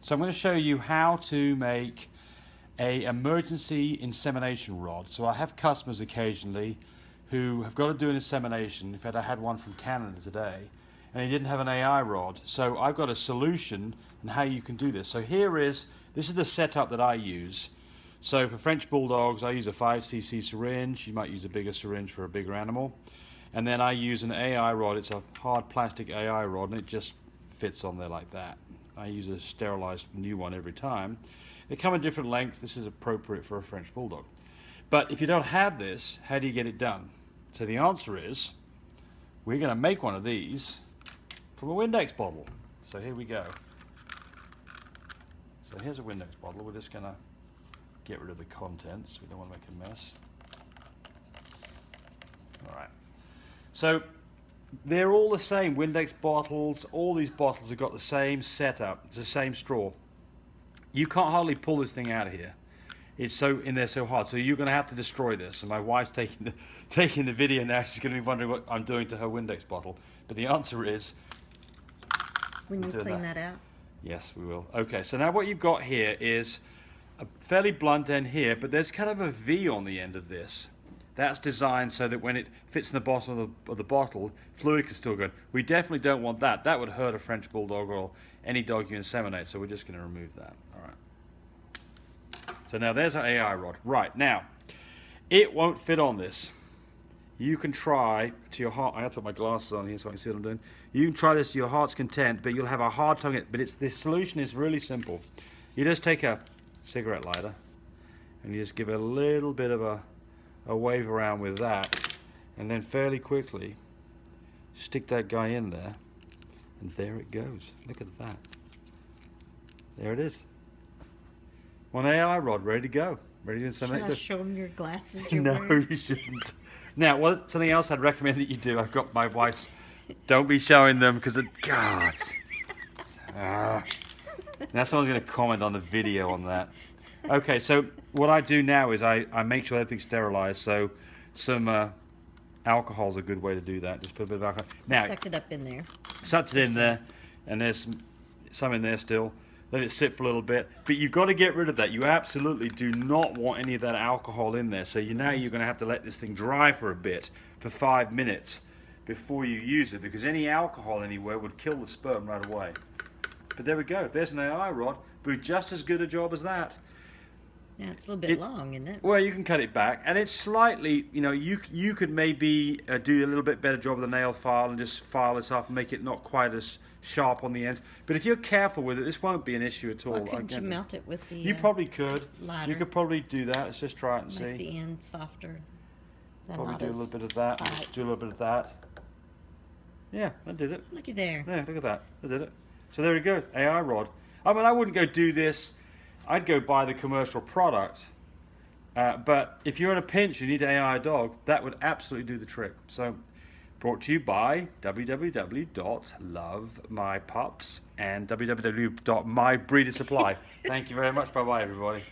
So I'm going to show you how to make a emergency insemination rod. So I have customers occasionally who have got to do an insemination. In fact, I had one from Canada today, and he didn't have an AI rod. So I've got a solution on how you can do this. So this is the setup that I use. So for French Bulldogs, I use a 5cc syringe. You might use a bigger syringe for a bigger animal. And then I use an AI rod. It's a hard plastic AI rod, and it just fits on there like that. I use a sterilized new one every time. They come in different lengths. This is appropriate for a French Bulldog. But if you don't have this, how do you get it done? So the answer is, we're going to make one of these from a Windex bottle. So here we go. So here's a Windex bottle. We're just going to get rid of the contents. We don't want to make a mess. All right. So they're all the same. Windex bottles, all these bottles have got the same setup. It's the same straw. You can't hardly pull this thing out of here. It's so in there so hard. So you're going to have to destroy this. And my wife's taking the video now. She's going to be wondering what I'm doing to her Windex bottle. But the answer is, when you clean that out. Yes, we will. Okay, so now what you've got here is a fairly blunt end here, but there's kind of a V on the end of this. That's designed so that when it fits in the bottom of the bottle, fluid can still go in. We definitely don't want that. That would hurt a French Bulldog or any dog you inseminate, so we're just going to remove that. All right. So now there's our AI rod. Right, now, it won't fit on this. You can try to your heart. I have to put my glasses on here so I can see what I'm doing. You can try this to your heart's content, but you'll have a hard time. But this solution is really simple. You just take a cigarette lighter and you just give it a little bit of a wave around with that, and then fairly quickly stick that guy in there, and there it goes. Look at that. There it is. One AI rod ready to go. Ready to inseminate. Should I show them your glasses? No, you shouldn't. Now, something else I'd recommend that you do. I've got my wife's. Don't be showing them because it. God. Now someone's going to comment on the video on that. Okay, so what I do now is I make sure everything's sterilized. So some alcohol's a good way to do that. Just put a bit of alcohol. Now, sucked it up in there. Sucked it in there, and there's some in there still. Let it sit for a little bit. But you've got to get rid of that. You absolutely do not want any of that alcohol in there. So now you're going to have to let this thing dry for a bit, for 5 minutes, before you use it, because any alcohol anywhere would kill the sperm right away. But there we go. There's an AI rod. Do just as good a job as that. Yeah, it's a little bit long, isn't it? Well, you can cut it back, and it's slightly, you could maybe do a little bit better job with the nail file and just file this off and make it not quite as sharp on the ends. But if you're careful with it, this won't be an issue at all. Why couldn't you melt it with the You probably could. lighter? You could probably do that. Let's just try it and Make see. the end softer. Probably do a little bit of that. tight. Do a little bit of that. Yeah, that did it. Looky there. Yeah, look at that. I did it. So there we go. AI rod. I mean, I wouldn't go do this. I'd go buy the commercial product. But if you're in a pinch, you need an AI dog, that would absolutely do the trick. So, brought to you by www.lovemypups and www.mybreedersupply. Thank you very much. Bye-bye, everybody.